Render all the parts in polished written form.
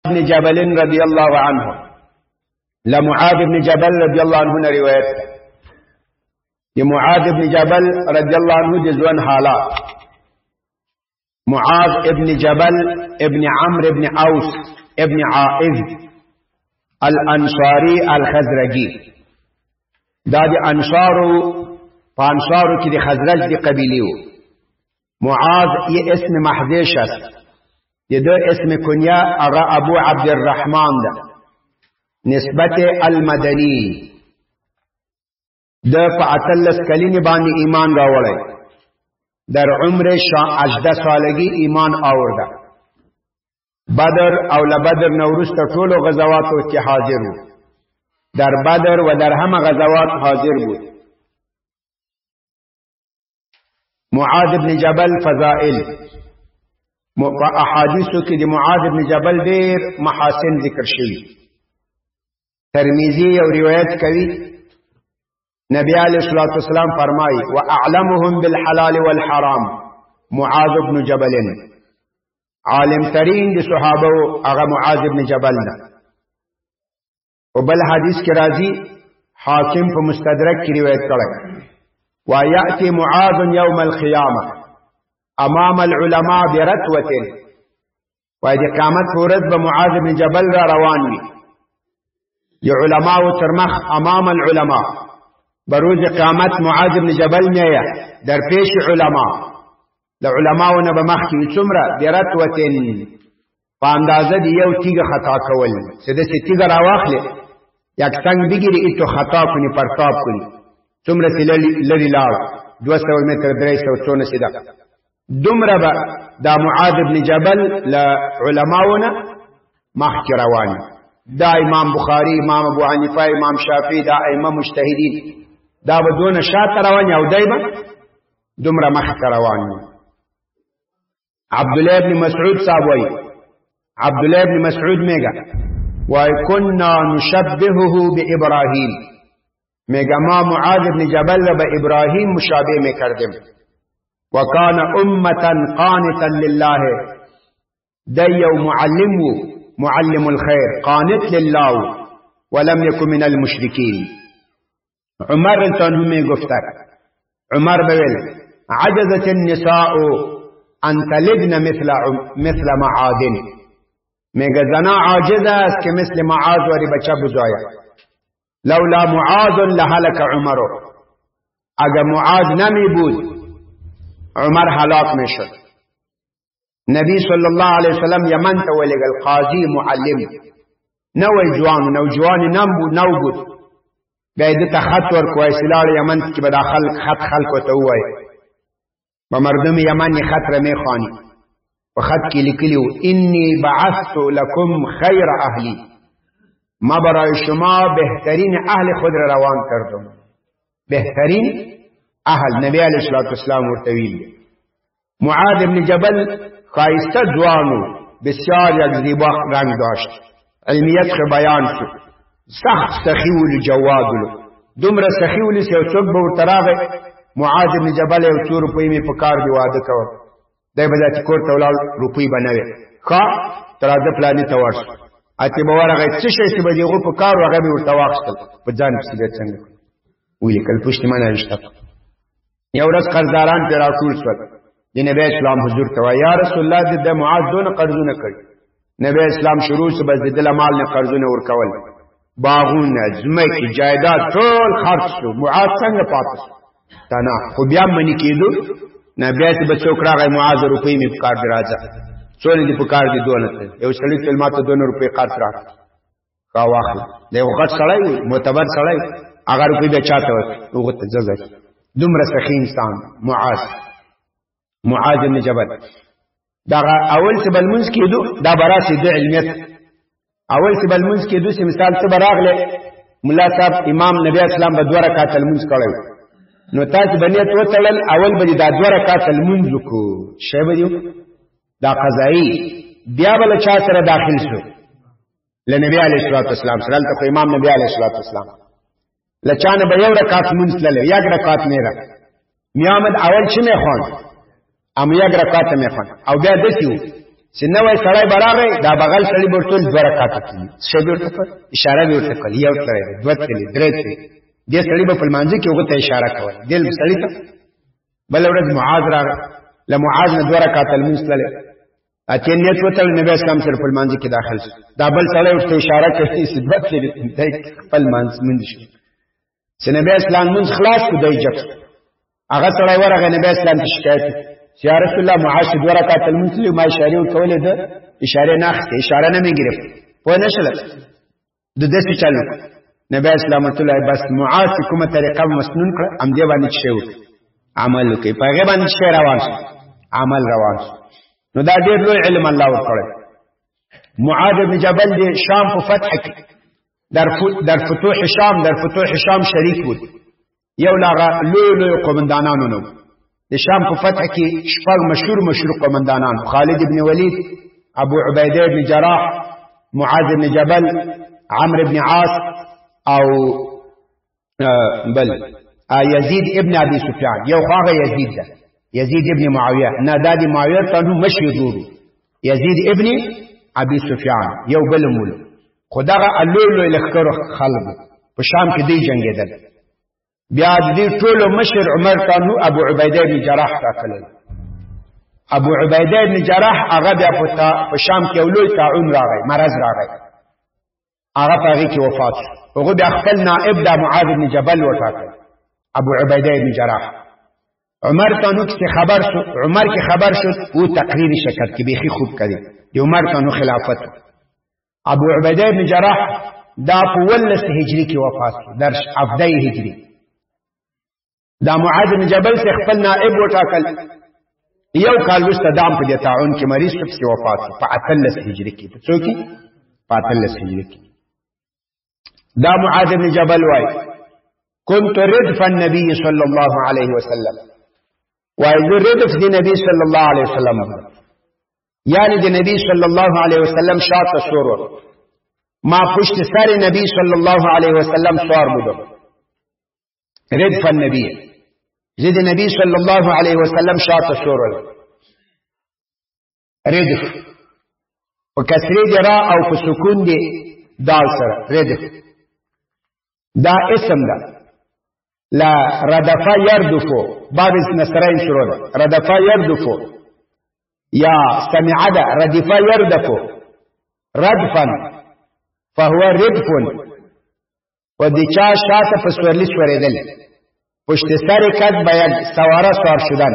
بن جبل رضی الله عنه لمعاذ بن جبل رضی الله عنه نے روایت ہے یہ معاذ بن جبل رضی اللہ عنہ جزوان حالات معاذ ابن جبل ابن عمرو ابن اوس ابن عائذ الانصاری الخزرجی دا دی انصارو کی دی خزرج دی قبیلیو معاذ یہ اسم محضیش است یہ دو اسم کنیا اغا ابو عبد الرحمن دا نسبت المدنی دا پا اتلس کلین بانی ایمان راوڑی در عمر 18 سالگی ایمان آورده بدر او لبدر نورست طول غزواتو کی حاضر بود در بدر و در همه غزوات حاضر بود معاذ بن جبل فضائل احادیثو کی دی معاذ بن جبل دیر محاسن ذکر شوی ترمیزی او روایت کوي نبی علیہ الصلوۃ والسلام فرمائی واعلمهم بالحلال والحرام معاذ بن جبل عالم ترین دی صحابه اغا معاذ بن جبل دا و بل حدیث کی راضی حاکم په مستدرک کی روایت کړه وياتي معاذ يوم القيامه امام العلماء برتوه وإذا قامت ورد بمعاذ بن جبل را روان وي یہ علماء و ترمخ امام العلماء بروز قامت معاذ بن جبل نیا در پیش علماء لعلماء و نبمخ کی چمرا برتوتن فاندازه دی یو تیگ خطا کول سدسی تیگ راواخلی یک سنگ بگیری ایتو خطا کنی پرتاب کنی چمرا سی لری لار 200 متر 300 سیدا دمرا با دا معاذ بن جبل لعلماؤنا مخ کی روانی دا امام بخاری امام ابو حنیفه امام شافعی دا ائمه مجتهدین دا بدون شات روانی او دایبه دمرا مخ روانی عبدالله ابن مسعود صاحب وای عبدالله ابن مسعود میگه وای كنا نشبهه بابراهیم میگه ما معاذ ابن جبل با ابراهیم مشابه میکردیم وكان امه قانتا لله ديو معلم الخير قانت لله ولم يكن من المشركين عمر انتون همي گفتر عمر بويل عجزت النساء ان تلدن مثل معاذ میگه زنا عاجزه است که مثل معاذ وری بچه بزاید لولا معاذ لهلك عمر اگر معاذ نمی بود عمر هلاک میشد نبی صلی اللہ علیہ وسلم یمن تا ولگل قاضی معلم نوی جوان نو بود بیدتا خط ورکوائی سلال یمن کی بدا خط خلقو تاوائی با مردم یمن خط رمی خوانی و خط کی لکلیو انی بعثت لکم خیر اهلی ما برای شما بهترین اهل خود روان کردم بهترین اهل نبی علیہ السلام ورطویل معاذ بن جبل خایسته جوانو بسیار یک زیبا رنگ داشت علمیت خ بیان شو سخت سخیول جوادلو دمر سخیول سی او څوک به ورتراغه معاذ بن جبل او 2 روپۍ می پکار دی واده کور دای بدا چې کور تولال روپۍ بنوي ښا تراده پلانې تورس اته به ورغه څه شي چې به دیغه پکار وغه به ورته واخستل په ځان کې څنګه ویل کله پښتمانه رښتا یو ورځ قرضداران پر راټول شول دی نبی اسلام حضور ته یا رسول الله د معاذ دون قرضونه کړ نبی اسلام شروع سے بس د مال نه قرضونه ورکول باغونه زمکه جایداد ټول خرڅ شو معاذ څنګه پاتې تنا خو بیا منی کېدو نبی ته بچو کړه معاذ روپۍ می پکار دی راځه څول دی پکار دی دونه یو سړی کلمات 2 روپۍ قرض راک کا واخل دی وخت سړی معتبر سړی اگر روپۍ به چاته وغه ته ځځ دومره سخی انسان معاذ بن جبل دا اول څه بلمنس کېدو دا براسي د علمیت اول څه بلمنس کېدو چې مثال څه براغله مولا صاحب امام نبی اسلام په 2 رکعات المنس کړو نو تاسو بنیت وتړل اول به دا 2 رکعات المنس کو شی به دا قضایی بیا بل چا سره داخل شو لنبی علیہ الصلوۃ والسلام سره ته امام نبی علیہ الصلوۃ والسلام لچانه به 1 رکعات منس لله 1 رکعات میرا میامد اول چې نه خوان ام 1 رکعت می خوان او بیا دسیو چې نوې سړی به راغی دا بغل سړي به ټول 2 رکعاته کوي څه به ورته کړ اشاره به ورته کړ یو سړی 2 تللی 3 تللی دې سړي به په لمانځه کې هغه ته اشاره کوله دل سړي ته بل ورځ معاذ راغی له معاذ نه 2 رکعاته لمونځ تللی اته نیت وتل نبی اسلام سره په لمانځه کې داخل شو دا بل سړی ورته اشاره کوي چې 2 تللی دای خپل منځ شو چې نبی اسلام مونږ خلاص کو دی جب هغه سره ورغه نبی اسلام ته شکایت یا رسول الله معاذ 2 رکعات المسلم ما اشاره وکولې ده اشاره نه اخته اشاره نه میګرف په نشل د دې څه چالو نبی اسلام الله بس معاذ کومه طریقه مسنون کړ ام دې باندې شو عمل کوي په هغه باندې شی روان عمل روان نو دا ډېر لوی علم الله ورکړ معاذ بن جبل د شام په فتح کې در فتوح شام شریک بود یو لاغه لوی قومندانانو نو د شام په فتح کې شپږ مشهور قومندانان خالد بن ولید ابو عبیده بن جراح معاذ بن جبل عمرو بن عاص او بل یزید ابن ابي سفیان یو هغه یزید ده یزید ابن معاویه نه دادی معاویه ته مشهور یزید ابن ابي سفیان یو بل مول خدغه الولو لخر خلق په شام کې دی جنگیدل بیا دې ټولو مشر عمر تانو ابو عبیده بن جراح راکل ابو عبیده بن جراح هغه بیا په شام کې ولوي طاعون راغی مرض راغی هغه هغه کې وفات هغه بیا خپل نائب د معاذ بن جبل وټاکل ابو عبیده بن جراح عمر تانو کې خبر شو عمر کې خبر شو او تقریر شکر کې بيخي خوب کړي د عمر تانو خلافت ابو عبیده بن جراح دا په 11 هجری کې وفات در افدی هجری دا معاذ بن جبل سے خپل نائب وټاکل یو کال وروسته دام په طاعون کې مریض شو چې وفات په 13 هجری کې په څوکي په 13 هجری کې دا معاذ بن جبل وای كنت ردف النبي صلى الله عليه وسلم وإذ ردف دي نبي صلى الله عليه وسلم يعني دي نبي صلى الله عليه وسلم شاط سورة ما پشت سر نبي صلى الله عليه وسلم سوار بدو ردف النبي زد نبي صلى الله عليه وسلم شاط سورة ردف وكسري دي راء او فسكون دي دال سر ردف دا اسم دا لا ردفا يردفو باب نصرين شروع ردفا يردفو يا سمع دا ردفا يردفو ردفا فهو ردف ودي چا شاته فسورلی سوریدل پشت سر کد باید سواره سوار شدن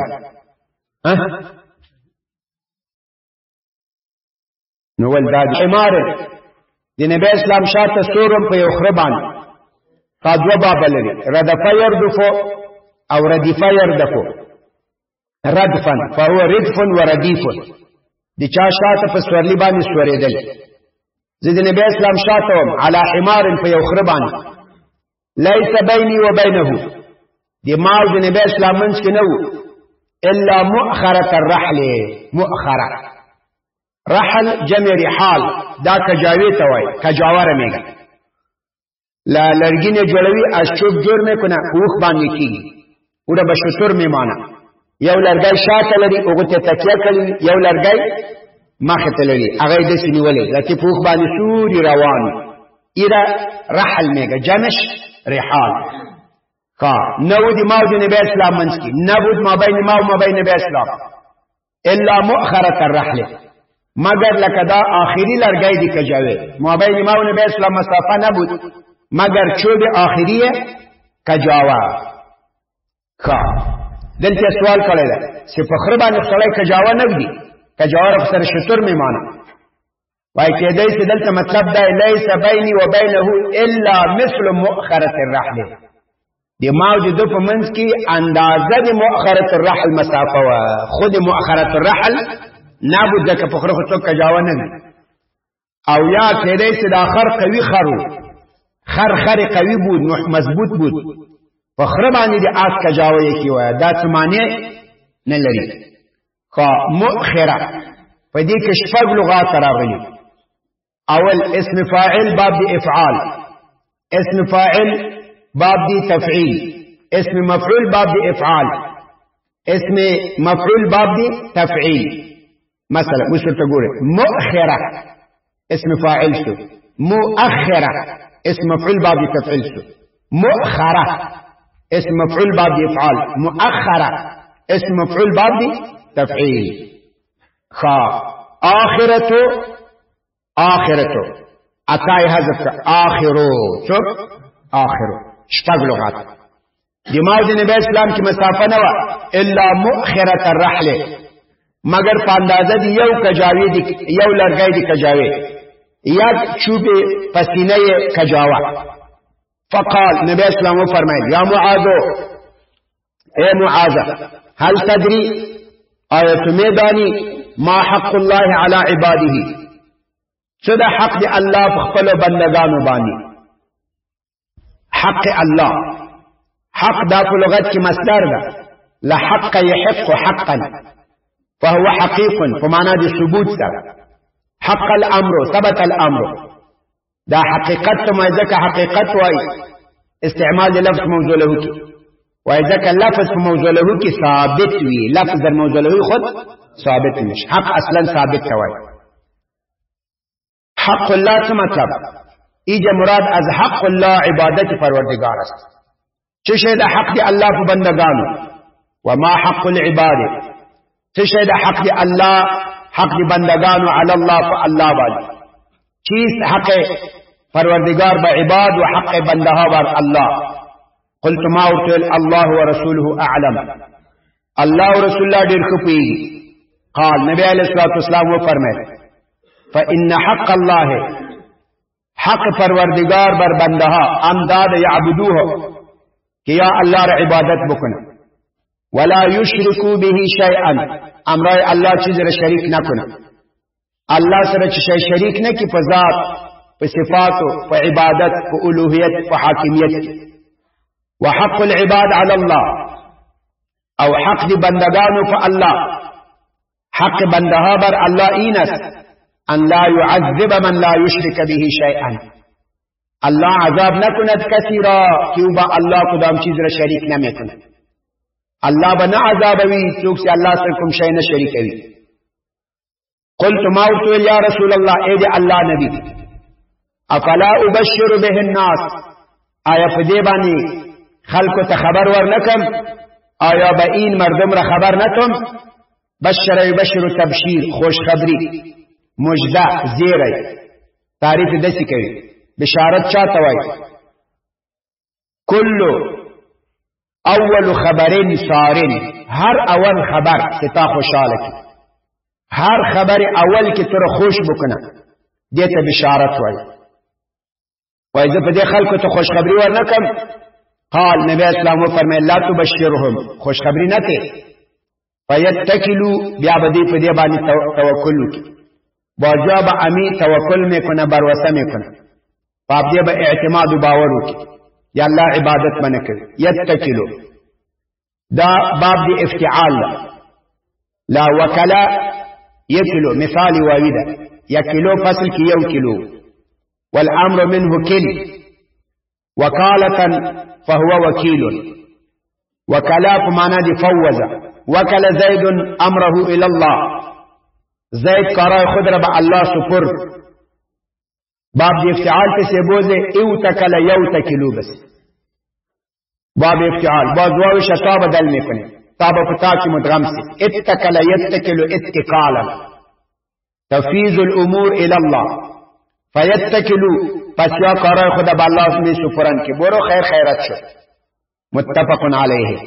نوول دا عمار دی نبی اسلام شاته سورم په یو خربان قادوا باب لري ردفا يردفو او ردفا يردفو ردفا فهو ردف ورديف دي چا شاته په سورلی باندې سوریدل زید نبی اسلام شاتهم على حمار په یو خربان ليس بيني وبينه دي مال د نبی اسلام منځ کې نو الا مؤخره الرحل مؤخره رحل جمع رحال دا کجاوی ته وای کجاوره میګه لا لرګینه جوړوي اشوب جوړ مې کنه اوخ باندې کیږي وړه بشتور می معنا یو لرګای شاته لري اوغه ته تکیه کوي یو لرګای مخه ته لري هغه د سینولې لکه اوخ باندې سوري روان ایرا رحل میګه جمش رحال کا نو دی ماو دی نبی اسلام منځ کې نبود ما بین ما و ما بین نبی اسلام الا مؤخره الرحل مگر لکه دا آخری لرګای دی کجاوي ما بین ما و نبی اسلام مسافه نبود مگر چوب آخریه کجاوا کا دلته سوال کړی دا چې په خربانه سړی کجاوا نګدي کجاوا سره شتور می معنا وای کېدای چې دلته مطلب دا لیس بیني و بینه الا مثل مؤخره الرحل دی ماوجه د په منځ کې اندازه د مؤخره الرحل مسافه وا خود مؤخره الرحل نابود دک په خره څوک کجاوا نه او یا کېدای چې د اخر قوي خرو خر قوي بود مضبوط بود فخر باندې د اس کجاوي کی وای دا څه معنی نه لري خو مؤخره په دې کې شپږ لغات راغلي اول اسم فاعل باب دی افعال اسم فاعل باب دی تفعیل اسم مفعول باب دی افعال اسم مفعول باب دی تفعیل مثلا وسر تقول مؤخرة اسم فاعل سو، مؤخرة اسم مفعول باب تفعيل سو، مؤخرة اسم مفعول باب افعال، مؤخرة اسم مفعول باب تفعيل. آخرة اتاي حذف آخرو، شوف آخرو شپږ لغات دی. ماو د نبی اسلام کی مسافه نه الا مؤخرة الرحله، مگر پاندازه دی یو کجاوی دی، یو لرګی دی کجاوی یا چوب پسینه کجاوا. فقال نبی اسلام فرمایل یا معاذ، اے معاذ هل تدری آیت میدانی ما حق الله على عباده، څه د حق دی الله په خپل بندگانو باندې. حق الله، حق دا په لغت کې مصدر ده، لحق يحق حقا فهو حقيق په معنا د ثبوت سره. حق الامر ثبت الامر، دا حقیقت ما ځکه حقیقت وای استعمال د لفظ موضوع له کی، وای ځکه لفظ په موضوع له کی ثابت وی، لفظ د موضوع له خود ثابت نشي، حق اصلا ثابت وای. حق الله څه مطلب؟ ایجا مراد از حق الله عبادت پروردگار است. چه شی د حق دی الله په بندگانو؟ وما حق العباد، چه شی د حق دی الله، حق دی بندگانو علی الله فالله باندې. چیز حق پروردگار با عباد و حق بندها بر الله؟ قلت ما ورتل الله ورسوله اعلم، الله ورسول الله ډیر خپي. قال نبی علیہ الصلوۃ والسلام و فرمائے فإن حق الله، حق پروردگار بر بندها امداد یعبدوه کہ یا اللہ را عبادت بکن، ولا یشرکو به شیئا امرای اللہ چیز را شریک نکن، اللہ سره چیز شریک نہ کی ذات، په صفات، په عبادت، په الوهیت، په حاکمیت. وحق العباد على الله، او حق دی بندگانو فالله، حق بندها بر الله اینس ان لا يعذب من لا يشرك به شيئا، الله عذاب نکند کسی را که او با الله کدام چیز را شریک نمیکند. الله به نه عذابوي څوک چې الله سره کوم شی نه شریکوي. قلت ما ورته یا رسول الله، اے دی الله نبی، افلا ابشر به الناس، آیا په دې باندې خلکو ته خبر ورنکم؟ آیا به این مردم را خبر نکم؟ بشر یبشر تبشیر، خوش خبری، مجده، زیری، تعریف دسی کوي. بشارت چاته وای؟ کلو اول خبرین سارن، هر اول خبر چې تا خوشاله کی، هر خبر اول کې تر خوش بکنه دته بشارت وای. وای زه په دې خلکو ته خوش خبری ورنکم. قال نبی اسلام فرمایي لا تبشرهم، خوش خبری نه ته، فیتکلوا، بیا به دې په دې باندې توکل وکړي. باجا با امی توکل میکنه، بروسه میکنه، پاپ دې به اعتماد و باور وکړي، یا الله عبادت باندې کوي. یتکلوا دا باب دی افتعال لا وکلا یکلو، مثال واحده، یکلو فصل کی یو کلو، والامر منه کل، وکالتا فهو وکیل. وکلا په معنا دی فوض، وکل زید امره الى الله، زید کارای خود را به الله سپرد. باب دی افتعال ته سے بوزه او تکل یو تکلو، بس باب افتعال باز واو شتا بدل میکنه، تاب پتا کی مدغم سے اتکل یتکلو اتکالا، تفیض الامور الى الله، فیتکلو پس یا کارای خود به الله می سپرن که برو خیر خیرت شد. متفق علیه.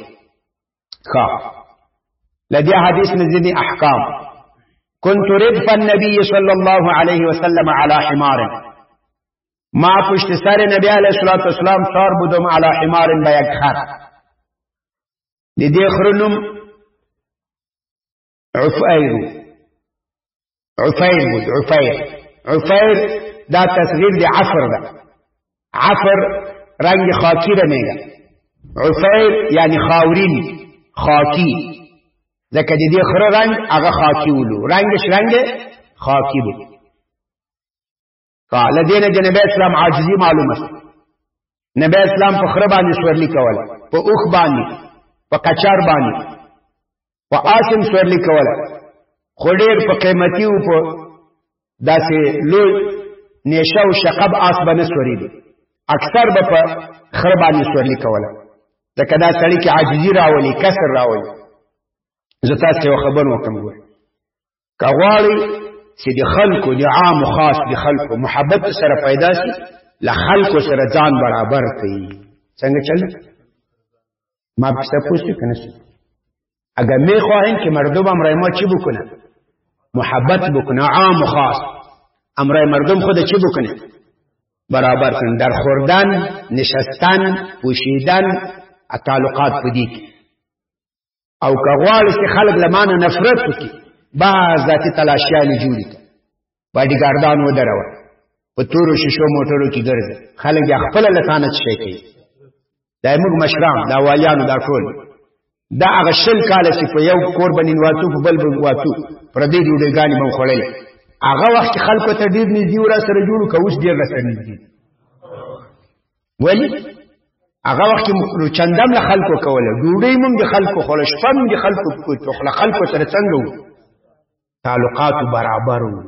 لدی حدیث نزدی احکام. كنت ردف النبي صلى الله عليه وسلم على حمار، ما پشت سر نبی علیہ الصلوۃ والسلام سار بودم على حمار بیک خر. لدی خرنم عفیر، عفیر بود، عفیر دا تصغیر دی عفر دا، عفر رنگ خاکی را میگه، عفیر یعنی خاورین، خاکی، ځکه د دې خره رنگ هغه خاکی ولو، رنگش رنگ خاکی دی. قال دینه د نبی اسلام عاجزی معلومه، نبی اسلام په خره باندې سورلی کوله، په اوخ باندې، په قچار باندې، په آسم سورلی کوله، خو ډېر په قیمتي و په داسې لوی نیشه او شقب آس به نه سورېدو اکثر به په خره باندې سورلي کوله ځکه دا سړي کې عاجزي راولي کسر راولي زه تاسو یو خبر وکم ګورئ که غواړئ چې د خلکو د عام و خاص د خلکو محبت سره پیدا شي له خلکو سره ځان برابر کړئ څنګه چل ما پسته پوچھتے کہ نہیں اگر میں خواہیم کہ مردم امرای ما چی بکنه محبت بکنه عام و خاص امرای مردم خود چی بکنه برابر کن در خوردن نشستن پوشیدن تعلقات پدیک او که غواړي چې خلق لمانه نفرت وکړي بعض ذاتي تلاشیانې جوړې کړه باډیګارډان ودروه په تورو شیشو موټرو کې ګرځي خلک یې خپله له تانه څه شی کوي دا موږ مشران دا والیانو دا ټول دا هغه شل کاله چې په یو کور باندې واتو په بل باندې واتو پردې ډوډۍ مو خوړلې هغه وخت خلکو ته ډېر نږدې ور سره جوړو که اوس ډېر راسره نږدې ولې هغه وخت کې چندم له خلکو کوله ډوډۍ مونږ د خلکو خوړله شپه مونږ د خلکو خوړله خلکو سره څنګه وو تعلقاتو برابر وو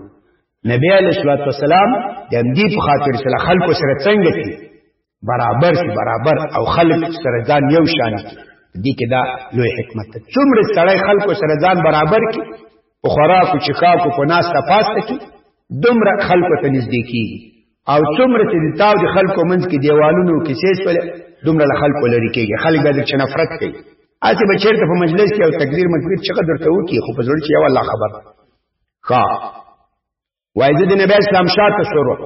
نبی علیه الصلاة والسلام د همدې په خاطر سره خلکو سره څنګه کړي برابر شي برابر او خلک سره ځان یو شان کړي دې کې دا لوی حکمت ده څومره سړی خلکو سره ځان برابر کړي په خوراکو چښاکو په ناسته پاسته کې دومره خلکو ته نږدې کېږي او څومره چې د تاو د خلکو منځ کې دیوالونو کیسې شولې دومره له خلکو لرې کېږي خلک به درڅخه نفرت کوي هسې به چېرته په مجلس کې او تقدیر مکبیر چغه درته وکړي خو په زړه کې یو الله خبر ښه وایي زه د نبی اسلام شاته شروع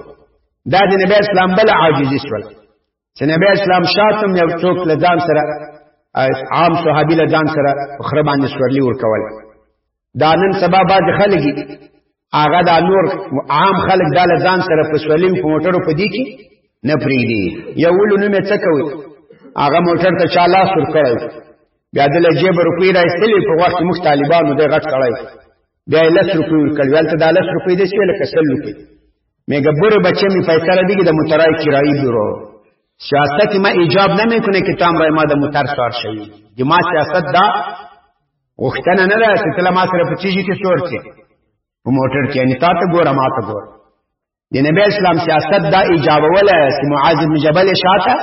دا د نبی اسلام بله عاجزي شوله چې نبی اسلام شاتم یو څوک له ځان سره عام صحابي له ځان سره په خره باندې سورلي ورکول دا نن سبا بعضې خلک هغه دا نور عام خلک دا له ځان سره په سورلي په موټرو په دې کې نه پرېږدي یو ولو نوم یې څه کوي هغه موټر ته چا لاس ورکړی بیا د له جیبه روپۍ را ایستلې په وخت کې موږ طالبانو دی غټ کړی بیا یې 10 روپۍ ورکړي هلته دا 10 روپۍ داسې وې لکه 100 روپۍ میگه برو بچه می فیصله دیگه در موترهای کرایی برو سیاست ما ایجاب نمیکنه که تو امرای ما در موتر سوار شوی دی ما سیاست دا غختنه نده ستلا ما سره په چیزی کې سور کې په موټر کې یعنی تا ته ګوره ما ته ګوره د نبی اسلام سیاست دا ایجابوله چې معاذ بن جبل شاته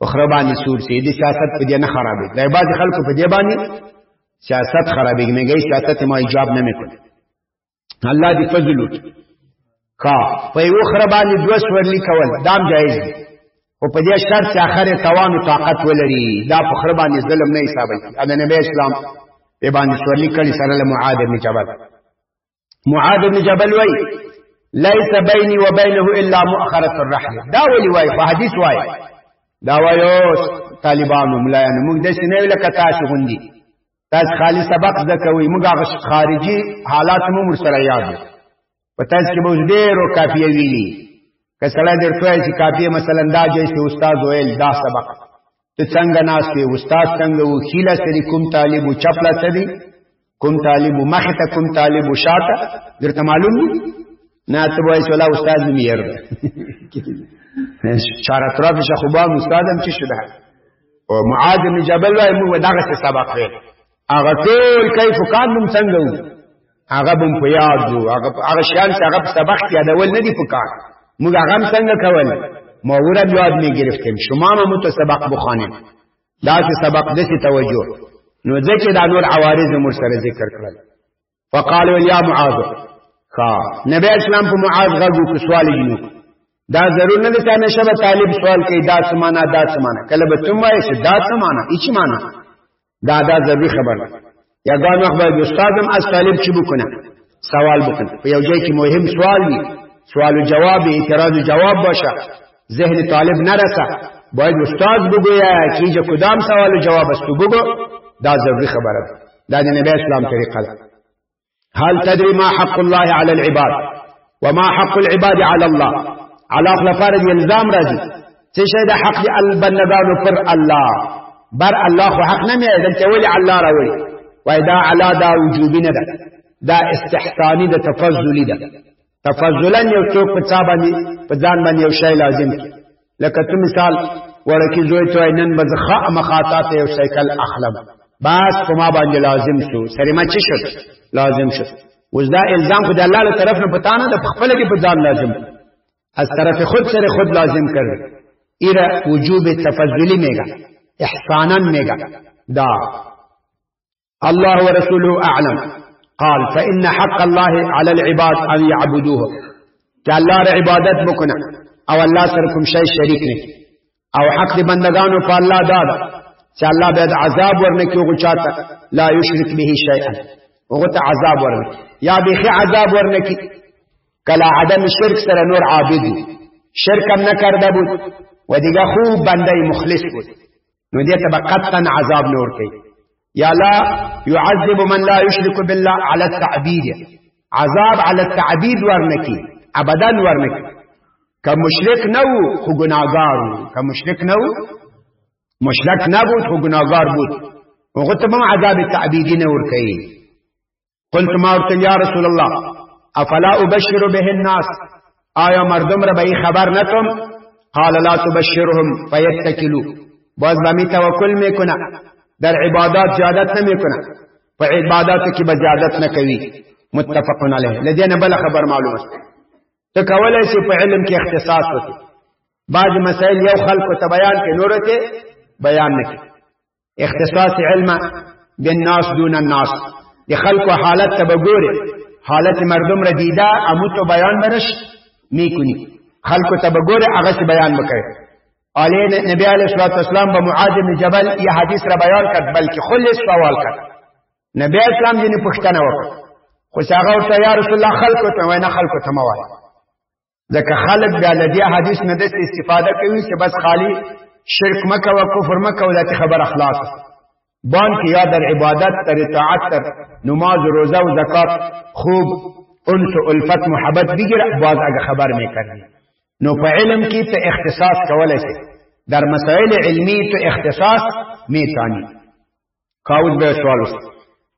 اخره باندې سور سي دي سیاست په دې نه خرابې دا بعض خلکو په دې باندې سیاست خرابې مګي سیاست ما ایجاب نه میکنه الله دې فضل وکړي کا په یو خره باندې دوه سورلي کول دام جایز دي او په دې شرط چې اخره توان او طاقت ولري دا په خره باندې ظلم نه حسابي دا نبی اسلام په باندې سورلي کړي سره له معاذ بن جبل معاذ بن جبل وای ليس بيني وبينه الا مؤخره الرحل دا ولي وای په حدیث وای دا وایو طالبانو ملایانو موږ د سینې لکه تاسو غوندي تاسو خالي سبق زکوي موږ هغه خارجي حالات مو سره یاد په تاسو کې به ډېرو کافیه ویلي که سړی درته وایي چې کافیه مثلا دا جایز چې استاد ویل دا سبق ته څنګه ناست وې استاد څنګه و خیله سړي کوم طالب و چپله سړي کوم طالب و مخې ته کوم طالب و شاته درته معلوم دي نه ته وایي چې ولا استاد مې یې چار اطراف شخوبان استادم چې شده او معاذ بن جبل وای موږ دغه سبق ویل هغه ټول کیف کاندم څنګه و هغه بم په یاد وو هغه شان چې هغه سبق یادول نه دی پکار موږ هغه څنګه کول مورد یاد می گرفتیم شما ما مت سبق بخوانیم دا چې سبق دې توجه نو ځکه دا نور عوارض مر سره ذکر کړل فقالوا يا معاذ کا نبی اسلام په معاذ غو کو سوال جنو دا ضرور نه ده چې شبه طالب سوال کوي دا سمانا دا سمانا کله به تم وایي چې دا سمانا هیڅ معنا دا ضروري خبر یا ګان وخت به استادم از طالب چی بکنه سوال بکنه په یو ځای کې مهم سوال وي سوال و جواب اعتراض و جواب باشه ذهن طالب نرسه باید استاد بگویه که اینجا کدام سوال و جواب است تو بگو دا ضروری خبره دا د نبی اسلام طریقه ده هل تدري ما حق الله على العباد وما حق العباد على الله على خلفار الزام راځي څه شي د حق البندگانو پر الله بر الله خو حق نه مې دلته ولی الله راوړي وای دا علا دا وجوبی نه ده دا استحسانی ده تفضلی ده تفضلا یو څوک په چا باندې په ځان باندې یو شی لازم کی لکه ته مثال ورکی زوی ته نن بزخه مخاطات یو سایکل اخلم بس په ما باندې لازم شو سره ما چی شو لازم شو اوس دا الزام خو د الله له طرف نه پتا نه د خپل کې په ځان لازم از طرف خود سره خود لازم کړ ایرا وجوب تفضلی میگا احسانا میگا دا الله ورسوله اعلم قال فإن حق الله على العباد ان يعبدوه کہ اللہ ر عبادت بکنا او اللہ سره کوم شی شریک نه او حق دی بندگانو په الله دادا چې الله به عذاب ورنکي او چاته لا یشرک به شیئا او ته عذاب ورنکي یا به عذاب ورنکي کلا عدم شرک سره نور عابد شرک هم نه کرده بود و دیگه خوب بنده مخلص بود نو دې ته قطعا عذاب نور کوي یا لا يعذب من لا يشرك بالله على التعبيد عذاب على التعبيد ورنکي ابدا ورنکي که مشرک نو خو گناهگار که مشرک نو مشرک نبود خو گناهگار بود هغه ته هم عذاب تعبیدی نه ورکوي قلت ما ورته یا رسول الله افلا ابشر به الناس آیا مردم را به خبر نتم قال لا تبشرهم فيتكلوا باز به توکل میکنه در عبادات زیادت نمیکنه په عباداتو کې به زیادت نکوي متفق علیه لدينا بل خبر معلومه ته کولای شي په علم کې اختصاص وکړي بعض مسائل یو خلکو ته بیان کې نور ته بیان نه کوي اختصاص علم بالناس دون الناس دی خلکو حالت ته وګوره حالت مردم ردیده اموتو بیان برش میکنی خلکو ته وګوره هغه بیان وکړي علی نبی علیہ الصلوۃ والسلام به معاذ بن جبل یہ حدیث را بیان کړ بلکې خلص سوال کړ نبی اسلام یې پوښتنه وکړه خو هغه ورته یا رسول الله خلکو ته وینا خلکو ته موای ځکه خلک بیا له دې حدیث نه د استفاده کوي چې بس خالی شرک مکه او کفر مکه او د خبر اخلاص بان کې یا در عبادت تر اطاعت تر نماز روزه او زکات خوب انس و الفت محبت بگیره باز اگه خبر میکنی نو په علم کې ته اختصاص کولای شي در مسائل علمی ته اختصاص میتانی کاوز به سوال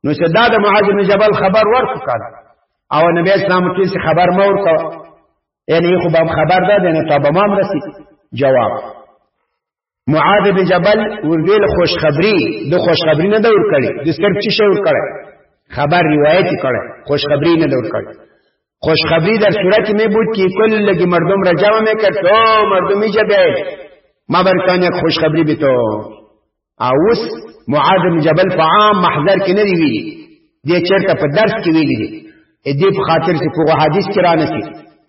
نو صدا د معاذ بن جبل خبر ورکو کړه او نبی اسلام کې خبر مور کو یعنی خو به خبر ده نه تابمام رسی جواب معاذ بن جبل ورګل خوش خبری د خوش خبری نه دور کړي د صرف څه شی ور کړي خبر روایت کړي خوش خبری نه دور کړي خوش خبری در صورت میں بود کہ کل لگی مردم را جمع میں کرتے او مردمی جبه ما برکان یک خوش خبری بھی تو اوس معاذ بن جبل په عام محضر کې نه دی ویلي دې چرته په درس کې ویلي دي دې په خاطر چې په حدیث کې را نسی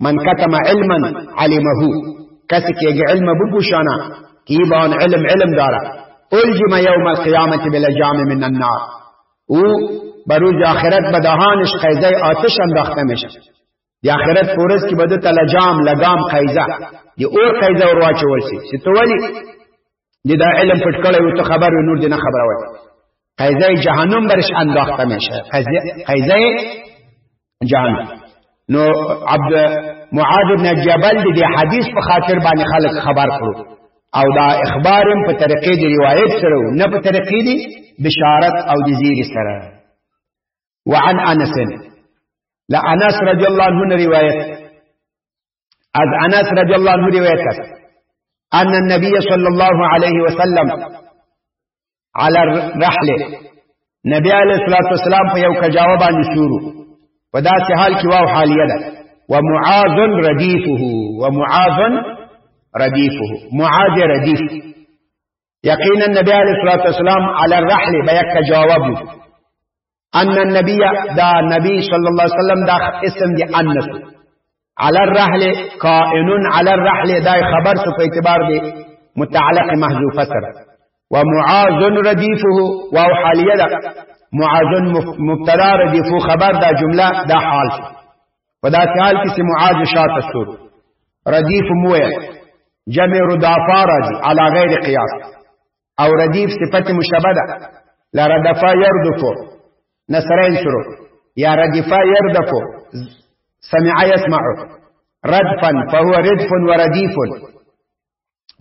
من کتم علما علمه کس کې علم بوشانا کی بان علم دارا الجم یوم القیامت بلجام من النار او بروز آخرت بدهانش قیزه آتش انداخته میشه دی آخرت پورس کی بدو تلجام لگام قیزه دی اور قیزه اور واچول سی ستولی دی دا علم پټکړی او ته خبر نور دی نه خبره وای قیزه جهنم برش انداخته میشه قیزه جهنم نو عبد معاذ بن جبل دی حدیث په خاطر باندې خلک خبر کړو او دا اخبارم په طریقې دی روایت سره نه په طریقې دی بشارت او دی زیر سره وعن انس لا انس رضی الله عنه روایت از انس رضی الله عنه روایت ان النبي صلى الله عليه وسلم على الرحل نبی علیہ الصلوۃ والسلام په یو کجاوه باندې شروع په داسې حال کې واو حالیه ده ومعاذ رديفه معاذ رديف يقينا النبي عليه الصلاة والسلام على الرحل بيك جواب أن النبي دا نبي صلى الله عليه وسلم دا اسم دي أنس على الرحل كائن على الرحل دا خبر سو في اعتبار دي متعلق محذوف سر ومعاذ رديفه واو حالية دا معاذ مبتدا رديفه خبر دا جملة دا حال ودا حال كسي معاذ شات السور رديف موية جمع ردافا راجي على غير قياس او رديف صفت مشبده لا ردفا يردفو نصرين شروع يا ردفا يردفو سمع يسمع ردفا فهو ردف ورديف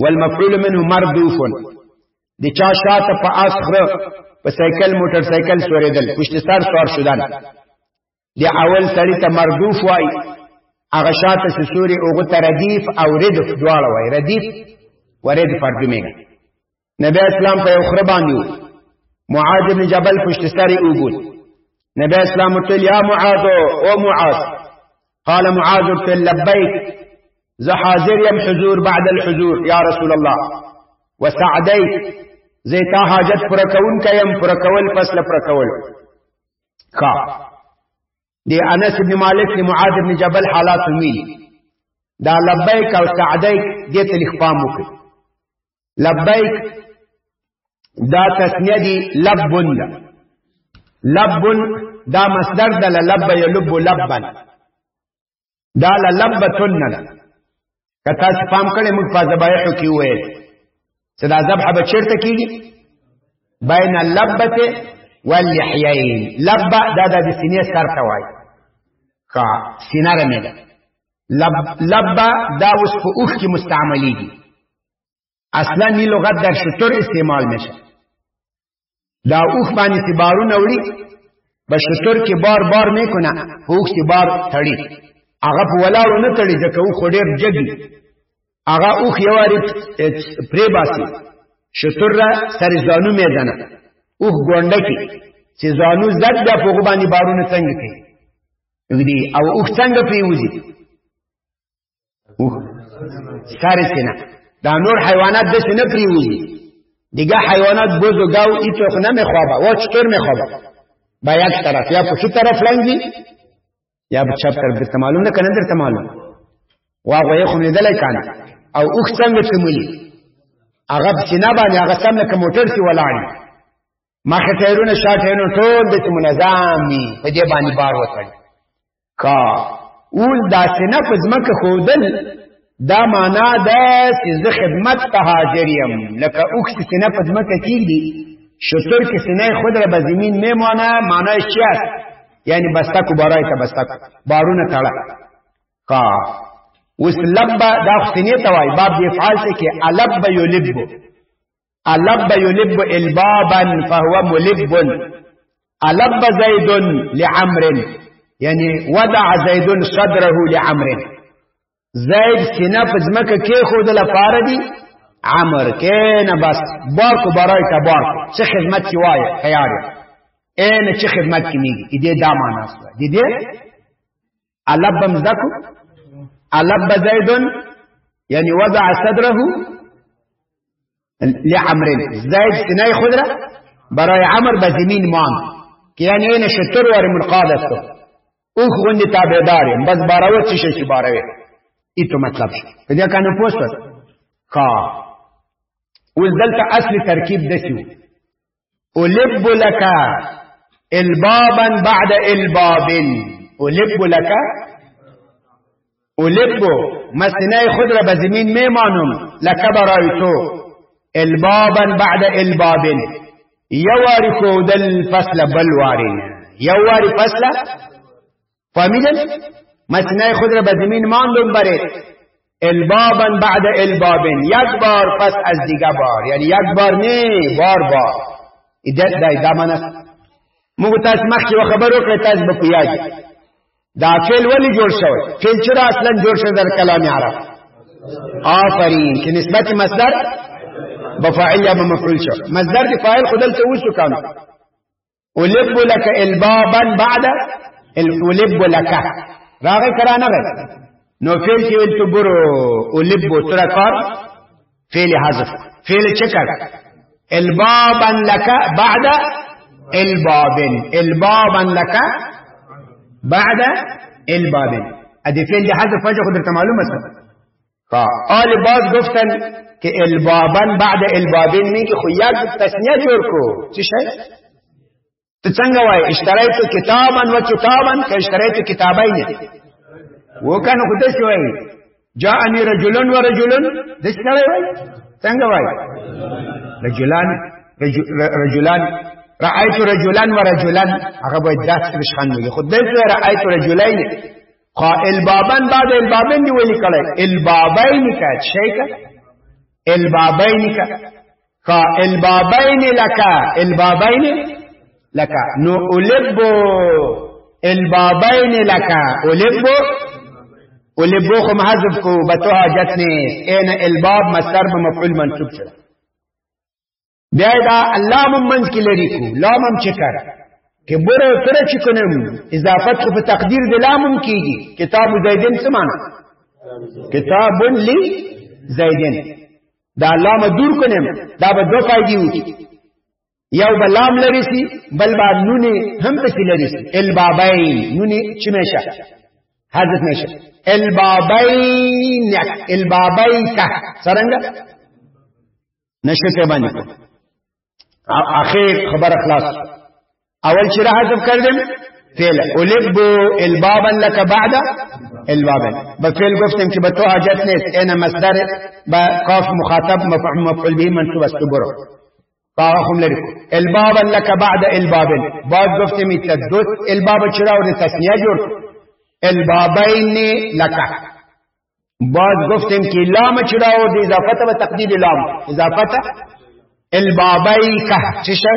والمفعول منه مردوف دي چا شاته په اسخر په سایکل موټر سایکل سوریدل پشت سر سوار شدن دي اول سړی ته مردوف وای هغه شاته سوري اوغه ته ردیف او ردف دواړه وای ردیف ورد فرد میګه نبی اسلام په یو خره باندې معاذ بن جبل پشت سر اوګول نبی اسلام ورته یا معاذ او معاذ قال معاذ ورته لبیک زه حاضر یم حضور بعد الحضور یا رسول الله وسعدیک زه تا حاجت پوره کوونکی یم پوره کول پس له پوره کول دی انس بن مالک دی معاذ بن جبل حالات ویلي دا لبیک او سعدیک دې ته اخفام وکړي لبیک دا تسنیه دی لبن لبن دا مصدر دا لب یلب لبن دا لبتن کتا فهم کړي موږ په ذبایحو کې ویل چې دا ذبح به چیرته کیږي بین اللبته واللحیین لب دا د سینې سر ته وایي کا سینه رمې ده لب دا اوس په اوښ کې مستعملیږي اصلا نی لغت در شتر استعمال نشه دا اوښ باندې چې بارونه وړي به شتر کې بار بار میکنه په اوښ کې بار تړي هغه په ولاړو نه تړي ځکه اوښ ډېر جګي هغه اوښ یو وارې پرې باسي شتر را سر زانو میدنه اوښ ګونډه کې چې زانو زد بیا په هغو باندې بارونه څنګه کوي او اوښ څنګه پرېوځي سر سینه دا نور حیوانات داسې نه پرېوځي دیگه حیوانات بز و گاو ایتوخ نمیخوابه و چطور میخوابه با یک طرف یا پشی طرف لنگی یا با چپ طرف درتا معلوم نکنه درتا معلوم واقعی خم لیدلی کانه او اوخ څنګه تمولی هغه سینه باندې هغه څنګه که موټر سی ولاړی مخه ټایرونه شا ټایرونه ټول داسې منظم وي په دې باندې بار وتړي کا اول دا سینه په ځمکه ښودل دا معنا ده چې زه خدمت ته حاضر یم لکه اوښ چې سینه په ځمکه کېږدي شتر کې سینه خود را به زمین میمانه معنایش چی است یعنی بستکو بارای ته بستکو بارونه تړه کا اوس لب دا خو سینې ته وایي باب د افعال څه کې الب یلب الب یلب البابا فهو ملب الب زید لعمر یعنی وضع زید صدره لعمر زید سینه په ځمکه کېښودله لپاره دي عمر کېنه بس بارکو برای ته بارکو څه خدمت کې وایه تیار یم اینه څه خدمت کې میږي دې دا معنا سوه دې الب به مزده کو الب زید یعنی وضع صدره لعمر زید سینه خودره برای عمر به زمین ماند که یعنی اینه شتر واری منقاد است اوخ غندی تابعدار یم بس باروت څه شي چې باروي ایتو مطلب شو په دې کانه پوسټ کا ول دلته اصلي ترکیب دسیو ولب لك البابا بعد الباب ولب لك ولب مسنای خود را به زمین میمانم لك برایتو البابا بعد الباب یواری کودل فصل بلواری یواری فصل فهمیدن مسنای خود را به زمین ماندم بره البابا بعد الباب یک بار پس از دیگه بار یعنی یک بار نه بار بار دا من است موږ تاسو مخکې و خبر وکړه تاسو به پیاږي دا فعل ولی جوړ شوی فعل چرا اصلا جوړ شوی در کلام عرب آفرین که نسبت مصدر بفاعل یا بمفعول شو مصدر دی فاعل خودل ته وسو کانو ولب لك البابا بعد ولب لك راغی کرانه غی نو فعل چې ول تبرو ولب ترکار فعل حذف فعل چکر البابا لك بعد الباب البابا لك بعد الباب ادي فعل حذف وجه خودت معلومه است آل باز گفتن که البابا بعد البابین میگه خو یک تسنیه جوړ کو څه شي ته څنګه وای اشتریت کتابا و کتابا که اشتریت کتابین وکنه خو دې وای جاءني رجل ورجل دې څنګه وای څنګه وای رجلان رأيت رجلا ورجلا هغه به داس بشخان وي خو دې رأيت رجلين البابا بعد البابين دی ویل کړه البابين کا شي کا البابين کا البابين لك البابين لك نو الب البابين لك الب خو محذف کو بتو حاجتنی ان الباب مصدر بمفعول منصوب شو بیا دا اللام منځ کې لري کو لام هم چکر که برو سره چی کنم اضافت خو په تقدیر د لامم کیږي. کتاب زیدین څه معنا؟ کتاب لی زیدین. دا لام دور کنم دا به دو فائدې وکړي، یو به لام لري سي بل به نون هم پسې لري سي. البابین نون چې میشه حذف میشه. البابین البابیک څنګه نشو ته باندې کو. اخر خبر خلاص. اول چې حذف کردم فعل الب البابا لك بعد البابا بفعل گفتم که به تو حاجت نیست. این مصدر با قاف مخاطب مفعول به منصوب است. برو قاف لري البابا لك بعد البابا. بعد گفتم تدوس الباب چرا ور تسنیه جوړ البابین لك. بعد گفتم که لام چرا ور اضافه و تقدیر لام اضافه البابیک چه شي.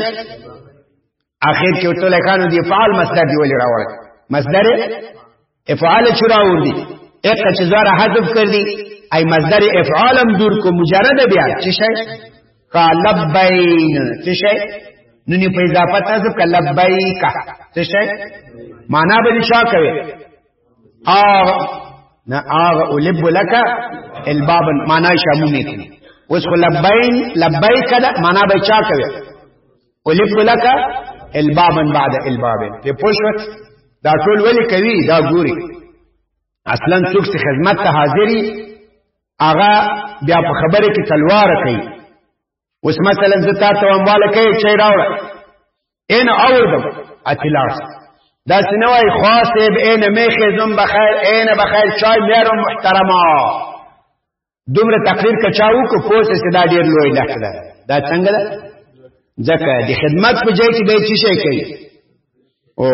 اخر کې ورته لکانو دی فعال مصدر دی ولې راوړل مصدر افعال چرا ور دي ایک چې زاره حذف کړ دي ای مصدر افعال هم دور کو مجرد بیا چې شي لبین چې شي نو په اضافه حذف ک لبیک چې شي معنا به شا کوي نه الب لك الباب معنا شامونه کوي. اوس خو لبین لبیک دا معنا به چا کوي الب لك البابا بعد البابن. په پوښت دا ټول ولي کوي دا ګوري اصلا څوک چې خدمت ته حاضري هغه بیا په خبره کې تلوار کوي. اوس مثلا زه تاسو ومواله کوي چې راوړه ان اوردم اتلاس دا سنوي خاصب ان میخزم بخیر ان بخیر چای مېرو محترما دومره تقریر کچاو کو پوسه صدا ډیر لوی لخته دا څنګه ده ځکه د خدمت په ځای کې به څه شي کوي. او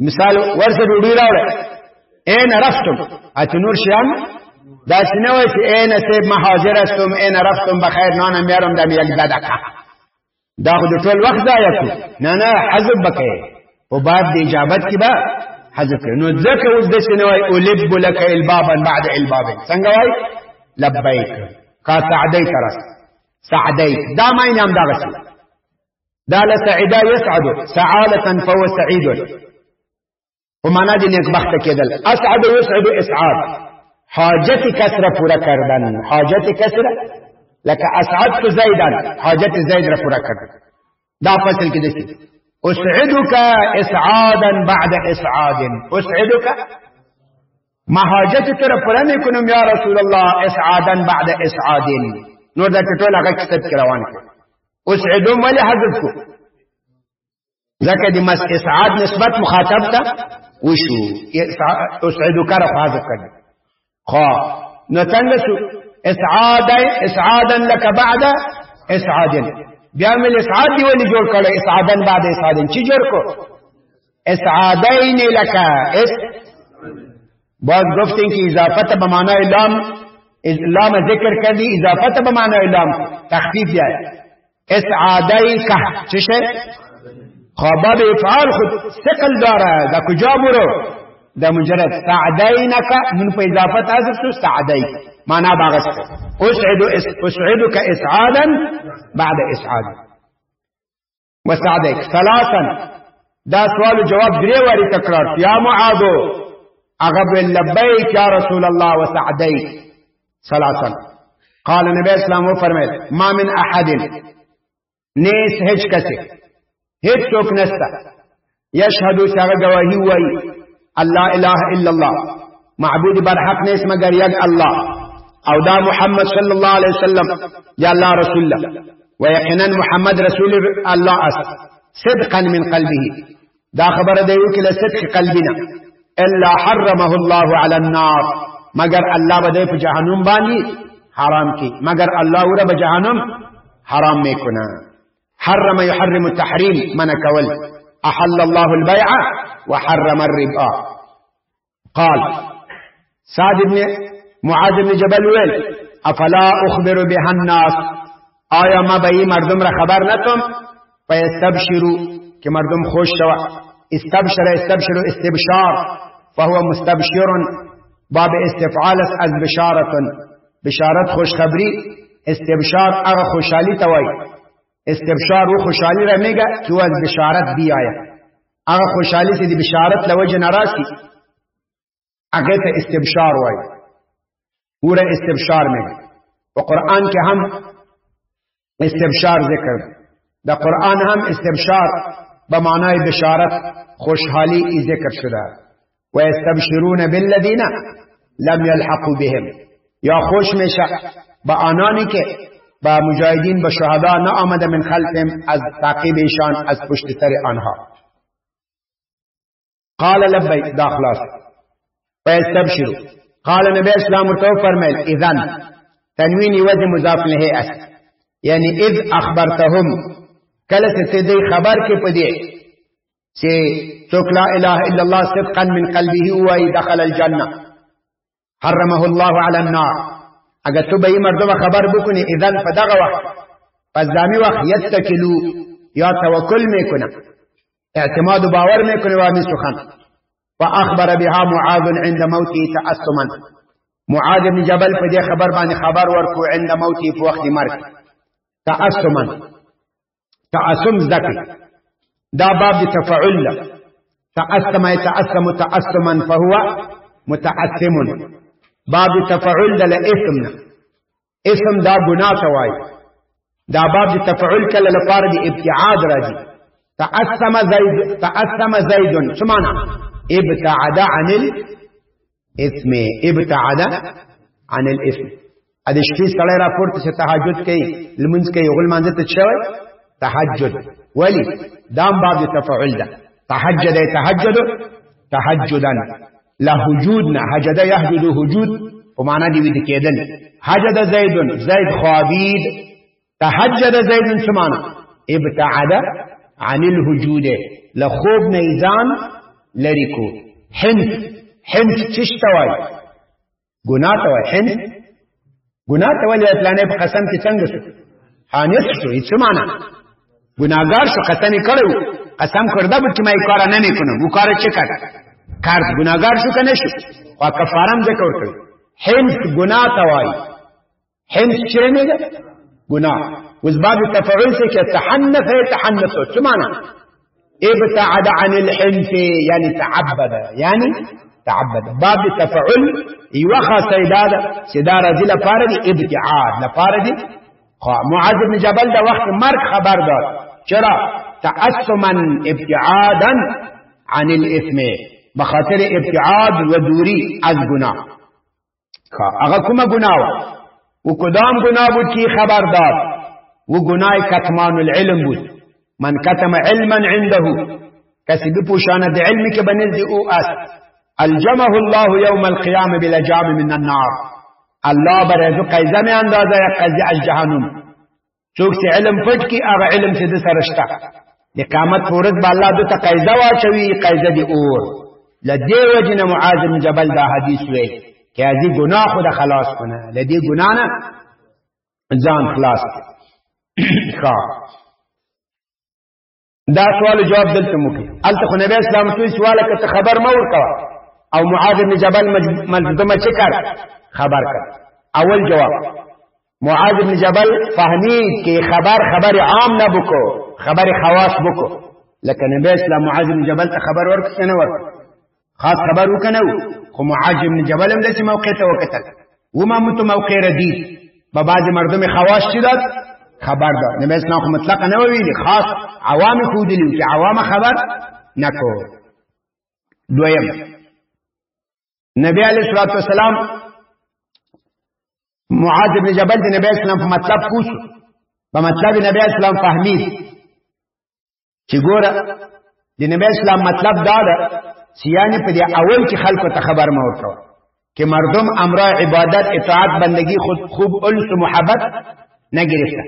مثال ورته ډوډۍ راوړه این رفتم اتنور شیان دا سنوي چې این سه محاضر استم این رفتم بخیر نان میارم دم یک دقیقه دا خو د ټول وخت ضایع کو. نه حذف بکې او بعد د اجابت کې به حذف نو ځکه اوس د سنوي الب لك البابا بعد الباب څنګه وای لبیک کا سعدی ترس سعدی دا ما نام دا غسل دا لسعدا يسعد سعادة فهو سعيد ومعنى دي نیک بخت کېدل. اسعد يسعد اسعاد حاجت کسره پورا کردن حاجت کسره لکه اسعدت زیدا حاجت زید را پورا کردن. دا فصل کې دي اسعدك اسعادا بعد اسعاد اسعدك ما حاجت تر پورا نه کوم یا رسول الله اسعادا بعد اسعاد. نور دا ټول هغه کتاب کې روان کړ. اسعدهم ولی حذف کو ځکه د مس اسعاد نسبت مخاطب ته وشو اسعدک را حذف کړ. خو نو څنګه شو اسعادا لك بعد اسعاد. بیا مل اسعاد دی ولی جوړ کړ اسعادا بعد اسعاد چې جوړ کو اسعادین لك اس بعد گفتن کی اضافت به معنی لام ذکر کر دی اضافت به معنی لام تخفیف دی اسعادیک چه شه خواباب افعال خود ثقل داره دا کجا برو دا مجرد سعدینک من په اضافت حذف شو سعدیک معنا باغس اسعدک اسعادا بعد اسعاد وسعدیک ثلاثا دا سوال جواب درې واری تکرار یا معاذ اغب لبیک یا رسول الله وسعدیک ثلاثا. قال نبی اسلام و فرمایل ما من احد نیس هیچ کسی هیچ څوک نسته یشهد چې گواهی وای الله اله الا الله معبود بر حق نیس مگر یک الله او دا محمد صلی الله علیه وسلم یا الله رسول الله ويقينا محمد رسول الله است صدقا من قلبه دا خبر دی وکړه صدق قلبنا الا حرمه الله على النار مگر الله بده په جهنم باندې حرام کی مگر الله ور به جهنم حرام میکنه. حرم يحرم التحريم من كول احل الله البيع وحرم الربا. قال سعد بن معاذ بن جبل ویل افلا اخبر بها الناس آیا ما به مردم را خبر نتم فاستبشروا که مردم خوش شوا استبشر استبشار فهو مستبشر باب استفعال از بشارة بشارت خوش خبری استبشار اغا خوشحالی توای استبشار و خوشحالی را میگه که از بشارت بی آیا هغه خوشحالي چې د بشارت له وجې نه راشي هغې ته استبشار وایي. وره استبشار میگه. و قرآن کې هم استبشار ذکر د قرآن هم استبشار به معنای بشارت خوشحالی ذکر شده. و استبشرون بالذین لم يلحقوا بهم، یا خوش میشه با آنانی که با مجاهدین با شهدا نه آمده من خلفهم از تعقیب ایشان از پشت سر آنها. قال لبیک دا خلاص. و استبشروا قال نبی اسلام ورته فرمایل اذن تنوین وزن مضاف الیه است، یعنی اذ اخبرتهم کله چې دې خبر کې پدې چې څوک لا اله الا الله صدقا من قلبه وای دخل الجنه حرمه الله على النار. اگر تو به مردم خبر بکنی اذن په دغه وخت پس دامی وخت یتکلو یا توکل میکنه اعتماد و باور میکنه و می سخن. فاخبر بها معاذ عند موته تأسما، معاذ بن جبل په دې خبر باندې خبر ورکو عند موته په وخت مرګ. تأسما تأسم ذکر دا باب تفعل تأسم يتأسم تأسما فهو متأسم. باب تفعل د اسم اسم دا ګناه توای. دا باب تفعل کله لپاره د ابتعاد راځي. تأسم زيد سمعنا ابتعد عن الاسم، ابتعد عن الاسم. ا دې شپې سړی راپورته چې تهجد کوي لمونځ کوي غل مانځه ته شوی تهجد ولی دام باب تفعل ده. تهجد يتهجد تهجدا لهجودنا هجد يهجد هجود ومعنى دي ود کېدل. هجد زيد زيد خوابید تهجد زيد سمعنا ابتعد عن الهجود لخوب نيزان لریکو. حنث حنث چشتوای ګناه توای. حنث ګناه توای پلانې په قسم کې څنګه شو حانث شو هیڅ معنا ګناګار شو قسم کړو قسم کرده بود که ما این کار نمیکنم او کار چه کرد ګناګار شو کنه شو او کفارم ذکر کړ. حنث ګناه توای. حنث چه میگه ګناه. وز باب تفعول سے کہ تحنث تحنث څه معنا ابتعد عن الحنث يعني تعبد يعني تعبد. باب تفعل يوخى سيدار ذي لپاره دي ابتعاد لپاره دي. معاذ بن جبل دا وقت مرگ خبر داد چرا تأسما ابتعادا عن الاثم بخاطر ابتعاد و دوری از گناه. اگر کما گناه و کدام گناه بود کی خبر داد و گناه کتمان العلم بود. من کتم علما عنده کسی بپوشاند علمی که بنزد او است الجمه الله يوم القيامه بلجام من النار. الله برزو قیزه می اندازه یا قیزه از جهنم. چوک سی علم پټ کی اغا علم سی ده سرشتا د قیامت پورز با الله دو تا قیزه واچوی قیزه دی اور. لدی وجن معاذ بن جبل دا حدیث وی که ازی گناه خود خلاص کنه لدی گناه نه ځان خلاص خواه. دا سوال جواب دلته موکي الته خو نبی اسلام توي سوال کته خبر مور کا او معاذ بن جبل ملزمه چکر خبر کړ. اول جواب معاذ بن جبل فهمید کہ خبر عام نہ بکو خبر خواص بکو. لکه نبی اسلام معاذ بن جبل ته خبر ورک څنګه ورک خاص خبر وکنه خو معاذ بن جبل هم داسې موقع ته وکتل وما مت موقع ردی په بعض مردم خواص شدت خبر داد. نبی اسلام خو مطلق نه ویلي خاص عوام خو دي چې عوام خبر نکو. دویم نبی علیہ الصلوۃ والسلام معاذ بن جبل د نبی اسلام په مطلب پوښتنه په مطلب نبی اسلام فهمید چې ګوره د نبی اسلام مطلب دا ده چې یعنی په دې اول کې خلکو ته خبر ما ورکړه که مردم امر عبادت اطاعت بندگی خود خوب انس و محبت نگرفته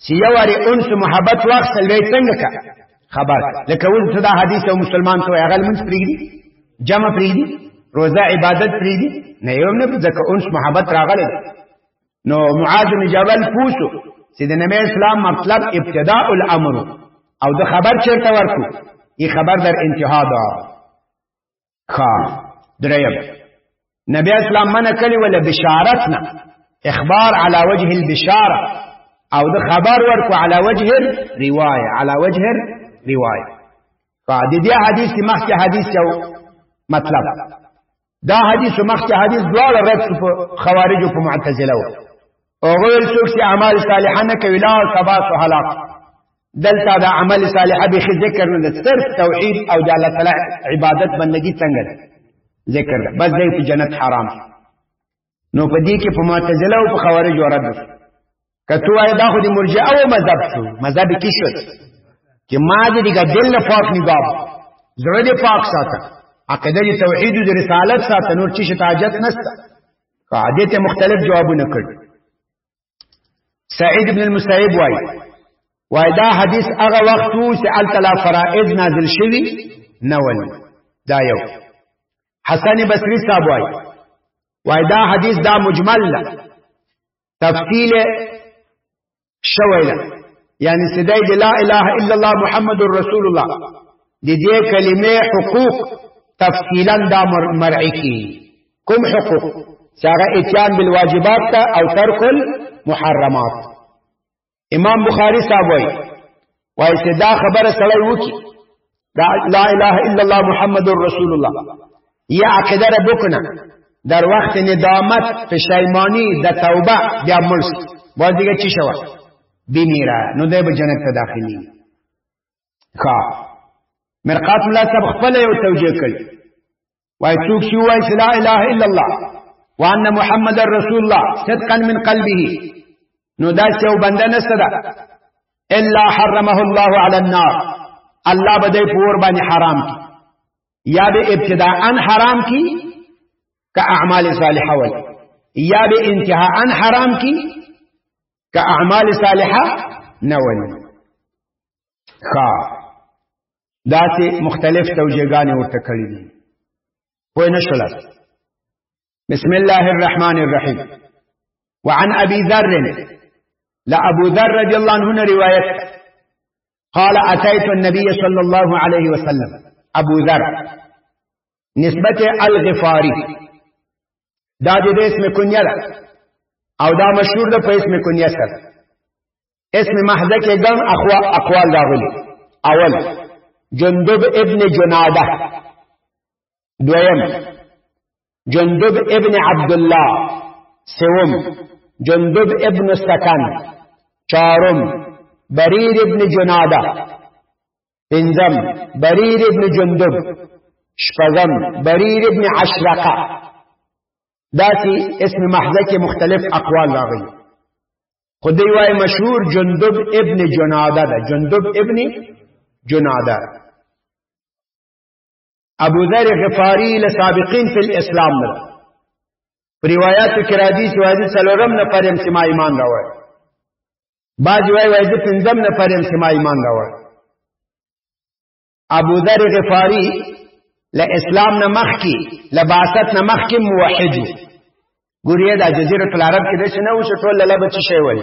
چې یو واری انس و محبت واخل وی څنګه کا خبر لکه ول دا حدیث او مسلمان ته هغه منځ پریږدي جمع پریږدي روزه عبادت پریږدي نه یو نه ځکه انس محبت راغله. نو معاذ بن جبل پوښتنه چې د نبی اسلام مطلب ابتداء الامر او د خبر چیرته ورکو ای خبر در انتها دا خان. دریم نبی اسلام منع کړي ولا بشارتنا اخبار على وجه البشاره او د خبر ورکو على وجه الروايه على وجه الروايه. د دې حدیث کې مخکې حدیث یو مطلب دا حدیث او مخکې حدیث دواړه رد په خوارجو په معتزله و او غیر څوک چې اعمال صالحه نه کوي لا سبا سو هلاک دلته د عمل صالحه به ذکر نه صرف توحید او د الله تعالی عبادت بندگی څنګه ذکر بس دی په جنت حرام نو په دې کې په معتزله او په خوارجو رد کته وای دا خو د مرجئه او مذهب شو مذهب کې شو چې ما دې دل پاک نگاه زړه دې پاک ساته عقیده توحید او رسالت ساته نور چی شتاجت نسته قاعده مختلف جوابونه کړ سعید بن المسیب وای دا حدیث هغه وخت وو چې التلا فرائض نازل شوی نه ول دا یو حسن بصری صاحب وای دا حدیث دا مجمل تفصیل شوی یعنی سدای لا اله الا الله محمد رسول الله د دې کلمې حقوق تفصیلا دا مرعی کی کوم حقوق چې اتیان بالواجبات او ترک المحرمات امام بخاری صاحب وای چې دا خبره سړی وکي لا اله الا الله محمد رسول الله یا عقیده ربکنا در وقت ندامت پشیمانی د توبه بیا مرس باز دیگه چی شوه بمیره نو دی به جنت ته داخلي مرقات الله صاحب خپل یو توجیه کړي وای څوک چې وای لا اله الا الله وان محمد رسول الله صدقا من قلبه نو دا یو بنده نشته ده الا حرمه الله على النار الله به دې پور باندې حرام کی یا به ابتداء حرام کی کا اعمال صالحه وای یا به انتهاء حرام کی کا اعمال صالحه نه وای داسې مختلف توجیهګانې ورته کړې دي پوه نه شول بسم الله الرحمن الرحیم وعن ابي ذر لابو ذر رضي الله عنه روایت قال اتيت النبي صلى الله عليه وسلم ابو ذر نسبت الغفاری دا د اسم کنیه ده او دا مشهور ده په اسم کنیه سره اسم محضه کې ګڼ اقوال راغلي اول جندب ابن جناده دویم جندب ابن عبد الله سوم جندب ابن سکن چارم بریر ابن جناده پنجم بریر ابن جندب شپږم بریر ابن عشرقه داسی اسم محضه کې مختلف اقوال راغلي خدای وای مشهور جندب ابن جناده ده جندب ابن جناده ابو ذر غفاری لسابقین فی الاسلام نه روایت کې راځي چې واجب څلورم نفر هم سما ایمان راوړ بعض وای واجب پنځم نفر هم سما ایمان راوړ ابو ذر غفاری ل اسلام نه مخکی لباست نه مخکی موحد ګوریا د جزیره العرب کې د شنو او ټول لبه چی شی ول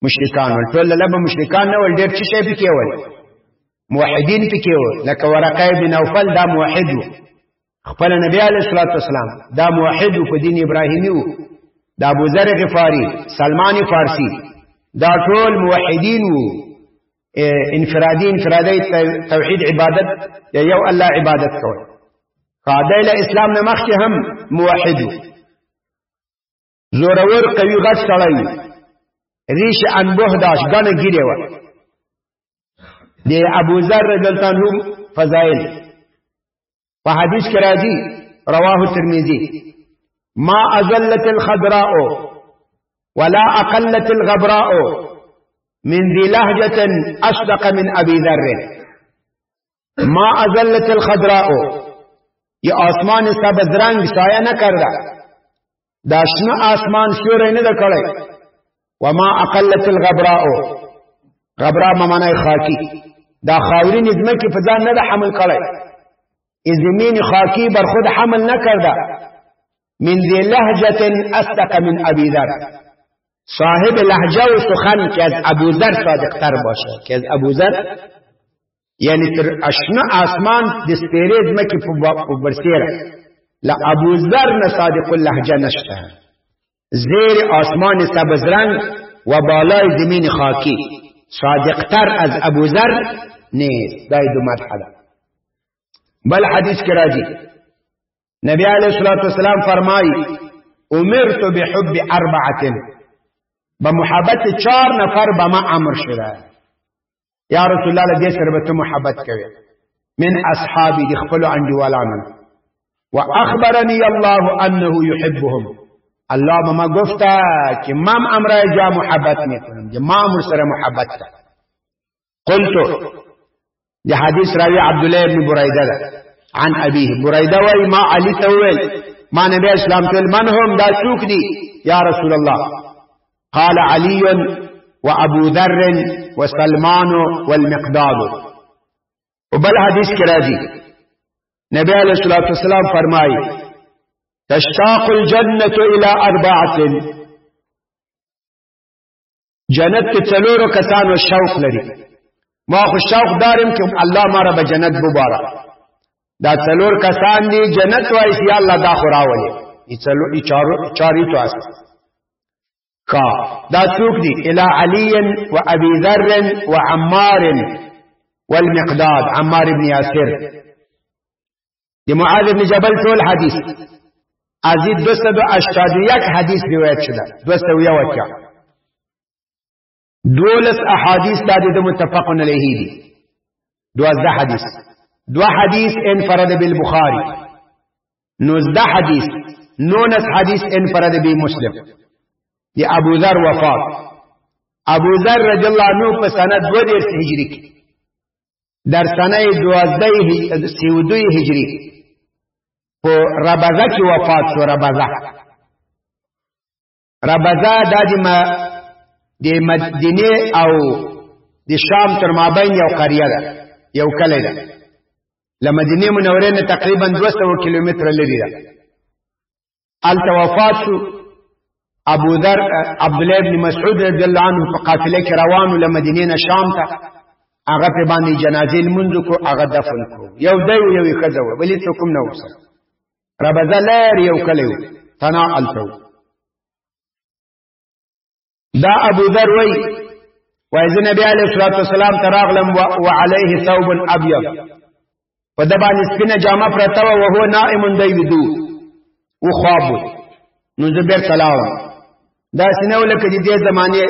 مشرکان ول ټول لبه مشرکان نه ول ډیر چی شی پکې ول موحدین پکې ول لکه ورقه بن نوفل دا موحد خپل نبی علیہ الصلوۃ والسلام دا موحد په دین ابراهیمی وو دا ابو ذر غفاری سلمان فارسی دا ټول موحدین وو انفرادی توحید عبادت یا یو الله عبادت کوي قاعده له اسلام نه مخکې هم موحد زورور قوي غټ سړی ریش انبوه داش غنه ګیره و دی ابو ذر رضی الله عنه فضائل په حدیث کې راځي رواه ترمذی ما ازلت الخضراء ولا اقلت الغبراء من ذي لهجة أصدق من أبي ذر ما أزلت الخضراء یہ آسمان سبز رنگ سایہ نہ کر دا داشنا آسمان سیورے نہ کڑے وما اقلت الغبراء غبراء ممانا خاکی دا خاوری نظمہ کی فضا نہ حمل کڑے زمین خاکی بر خود حمل نہ کر دا من ذی لهجة أصدق من أبي ذر صاحب لهجه و سخن که از ابو ذر صادق تر باشه که از ابو ذر یعنی تر اشنا آسمان دستیرید مکی برسیره لابو ذر صادق اللهجه نشته زیر آسمان سبز رنگ و بالای زمین خاکی صادق تر از ابو ذر نیز دا دو مدح ده. بل حدیث کی راځي نبی علیہ الصلوۃ والسلام فرمایي امرت بحب اربعه بمحبت 4 نفر بما امر شوه یا رسول الله دې سره به محبت کوي من اصحابي دي خپل انډیوالانو واخبرني الله انه يحبهم الله ما گفتا کہ مام امر جا محبت میکنم جا ما امر سره محبت تا قلت دي حديث راوي عبد الله بن بريده عن ابيه بريده وي ما علي تويل ما نبي اسلام تقول من هم دا سوق دي يا رسول الله قال علي وابو ذر وسلمان والمقداد وبل حديث كراجي نبي عليه الصلاه والسلام فرمائي تشتاق الجنه الى 4 جنت تلورو کسانو شوق لري ما خو شوق دارم کہ الله مارا به جنت ببارا دا څلور کسان دي جنت وای سی الله دا خوراولي ای چاری تو اس کا دا څوک دي الى علي وابي ذر وعمار والمقداد عمار بن ياسر دي معاذ بن جبل ټول حدیث ازید 281 حدیث روایت شده 201 دولس احادیث دا د متفق علیه دي 12 حدیث 2 حدیث انفرد بالبخاری 19 حدیث 19 حدیث انفرد بمسلم دی ابو ذر وفات ابو ذر رضی الله عنه په سنه 2 هجری در سنه 12 هجری په ربزه کې وفات شو ربزه د مدینه او د شام تر مابین یو قريه ده یو کلی ده لمدینه منوره نه تقریبا 200 کیلومتر لري ده الته وفات شو ابو ذر عبد الله بن مسعود رضی الله عنه په قافله کې روانو لمدینه نه شام ته هغه په باندې جنازې منځ کو هغه دفن کو یو دی یو کزو ولی څوک نه وسه ربزه لر یو کلی تنا الته دا ابو ذر وی وایز نبی علیہ الصلوۃ والسلام تراغلم وعليه ثوب ابيض ودبا نسبنا جامه پرتا او هو نائم دیدو او خواب نو زبر سلام دا سينو لکه دې زمانه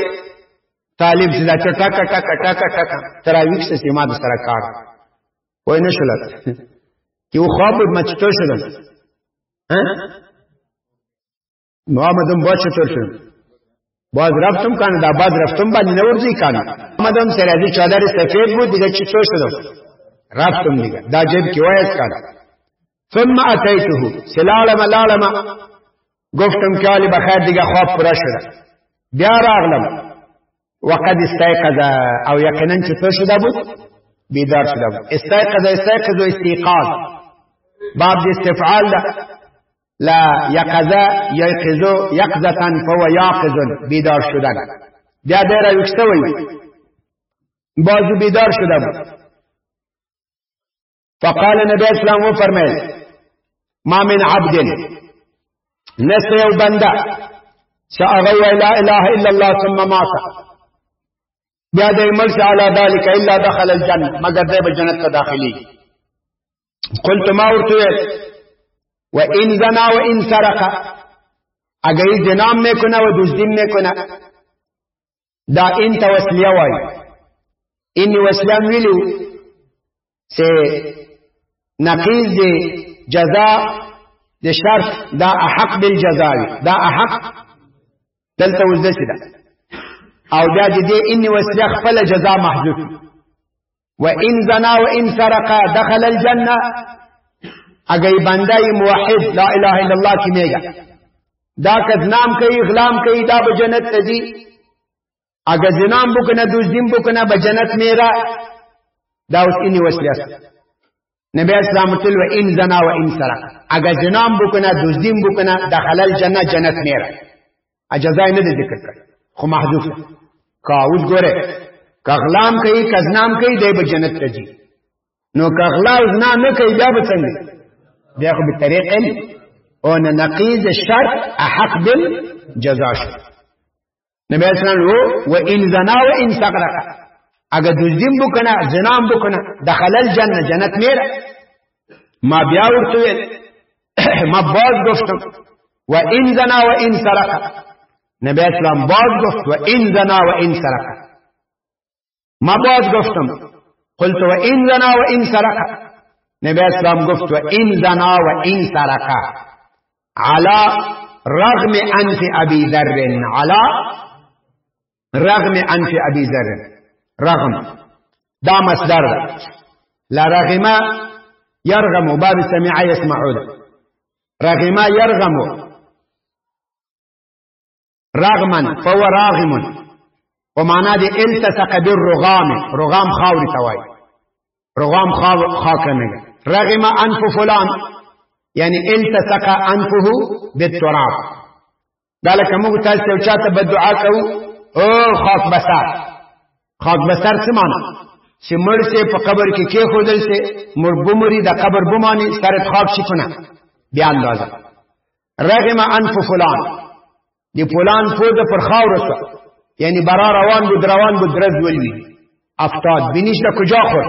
طالب چې دا ټک ټک ټک ټک تراویح سیما د سره کار وای نه شلت یو خواب مچتو شل ها محمدم بچتو شل باز رفتم کنه دا باز رفتم باندې نه ورځي کنه محمدم سره دې چادر سفید وو دغه چې څه شو رفتم دیگه دا جیب کې وایس کنه ثم اتيته سلالم گفتم که علی بخیر دیگه خواب پورا شده بیا راغلم وقد استيقظ او یقینا چې څه شده بود بیدار شده بود استيقظ و استيقاظ باب د استفعال ده لا يقظ يقظ يقظة فهو ياقظ بیدار شدن بیا دیره یکستوی بازو بیدار شده بود فقال نبی اسلام و فرمیل ما من عبد نسر یو بنده سأغوی لا اله الا الله ثم مات بیا دی ملس على ذلك الا دخل الجنة مگر دی بجنت داخلی قلت ما ارتویل وإن زنا وإن سرق اگر زنام میں کنا و دزدیم میں کنا دا انت وسلیہ وائی ان وسلیہ ملو سے نقیز دے جزا دے شرط دا احق بالجزاوی دا احق دلتا وزدسی دا او دا دے ان وسلیہ خفل جزا محذوف وإن زنا وإن سرق دخل الجنة اگر بندہ موحد لا الہ الا اللہ کی میگا دا کذنام کئی اغلام کئی دا بجنت تجی اگر زنام بکنا دوزدیم بکنا بجنت میرا دا اس انی وسلیس نبی اسلام تل و ان زنا و ان سرق اگر زنام بکنا دوزدیم بکنا دخل الجنہ جنت میرا اجزائی ندی ذکر کر خو محذوف کاؤز گورے کغلام کئی کذنام کئی دے بجنت تجی نو کغلا زنا نکئی دا بسنگی بياخد بالطريق ان نقيض الشرط احق بالجزاء نبي اسلام وان زنا وان سرق اگر دزدیم بکنه زنام بکنه دخل الجنه جنت میره. ما بیا ورته ویل ما باز گفتم و این زنا و این سرقه. نبی اسلام باز گفت و این زنا و این سرقه. ما باز گفتم قلت و این زنا و این سرقه. نبی اسلام گفت و این زنا و این سرقه على رغم انف ابي ذر، على رغم انف ابي ذر. رغم دا مصدر لا رغم يرغم باب سمع يسمع رغم يرغم رغما فهو راغم ومعناه دي التصق بالرغام. رغام خاوري تواي رغام خاكنه. رغم انف فلان يعني التصق انفه بالتراب. ذلك موږ تاسو چاته بدعا کوو او خاک بسار. خاک بسر څه معنی؟ چې مړ سي په قبر کې کېښودل سي مړ بمري د قبر بماني سره خاک شي کنه بیا اندازه. رغم انف فلان دی فلان پوزه پر خاور سو یعنی برا روان بود درز ولوي افتاد بینیش د کجا خور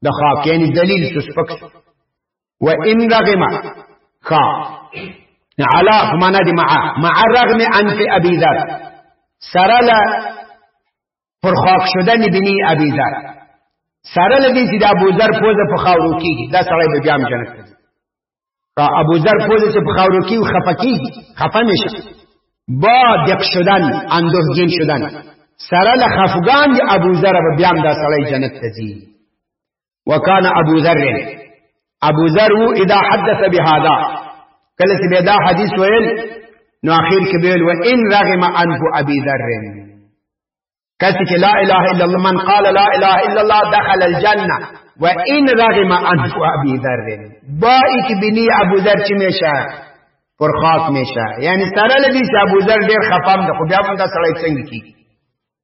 د خاک یعنی دلیل سسپکس. و ان رغم خا على معنا دي مع رغم انف ابي ذر سرل پر خاک شدن بني ابي ذر سرل دي چې د ابو ذر پوزه په خاورو کېږي دا سړی به بیا جنت ته ځي. ابو ذر پوزه چې په خاورو کې خفقېږي خفه نشي با دق شدن اندوهگین شدن سرل خفگان دی ابو ذر به بیا دا سړی جنت ته ځي. وکان ابو ذر اذا حدث بهذا کله چې به دا حدیث ویل نو اخر کې ویل و ان رغم انف ابي ذر کله چې لا اله الا الله من قال لا اله الا الله دخل الجنه و ان رغم انف ابي ذر بائی کی بنی ابو ذر چې میشه پر خاص میشه یعنی سره لدی چې ابو ذر ډیر خفام ده خو بیا هم دا سړی څنګه کیږي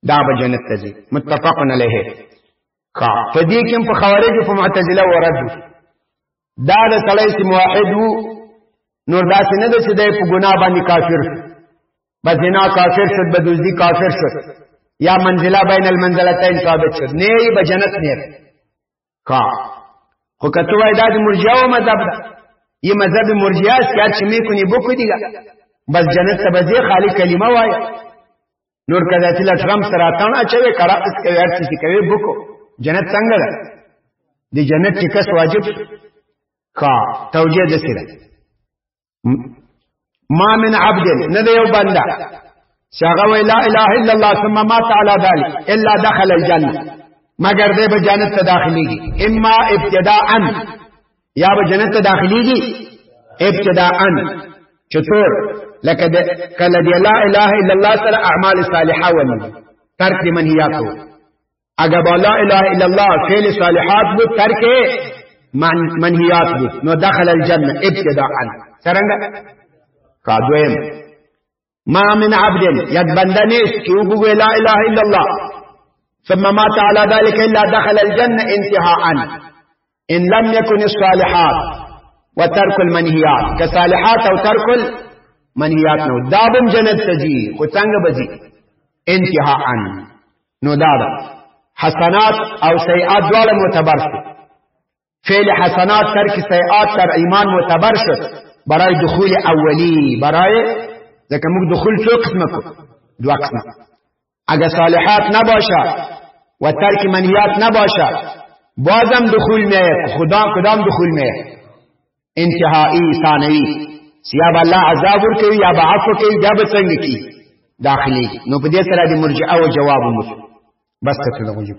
دا به جنت ته ځي. متفقن علیه. په دې کې په خوارج په معتزله ورد دا د سړی چې موحد وو نور داسې نه ده چې دی په ګناه باندې کافر شو به زنا کافر شد به دزدي کافر شد یا منزله بین المنزلتین ثابت شد نه به جنت نه. خو که تو وای دا د مرجئه مذهب ده یہ مذہب مرجئه است که هر چی میکنی بکو دیگه بس جنت ته بځې خالی کلمه وای نور کذاتی لټرم سراتان اچوي کرا اس کوي هر چی کوي بکو جنت څنګه ده دی جنت ټیکس واجب توجیه دسیره. ما من عبد نه یو بنده شاغه وی لا اله الا الله ثم مات على ذلك الا دخل الجنه مگر دې به جنت ته داخليږي اما ابتداء یا به جنت ته داخليږي ابتداء چطور لکه کله دی لا اله الا الله سره اعمال صالحه ولي ترک منهیاتو اگر با لا اله الا الله فعل صالحات بود ترک منهیات بود نو دخل الجنه ابتداء څنګه قادویم. ما من عبد ید بنده نیست که او بگوی لا اله الا الله ثم مات على ذلك الا دخل الجنه انتهاء ان لم يكن الصالحات وترك المنهيات كصالحات او ترك المنهيات نو دابم جنت تجي خو څنګه بزي انتهاء نو دادا حسنات او سیئات دواله معتبر شو. فعل حسنات ترک سیئات تر ایمان معتبر شد برای دخول اولی برای ځکه موږ دخول څو قسمه کو دو قسمه اگر صالحات نباشه و ترک منهیات نباشه بازم دخول میاد خدا کدام دخول میاد انتهایی ثانوی یا به الله عذاب ورکوي یا به عفو کوي یا به څنګه کی داخلي نو په دې سره د مرجئه او جواب مو بس ته ته وځي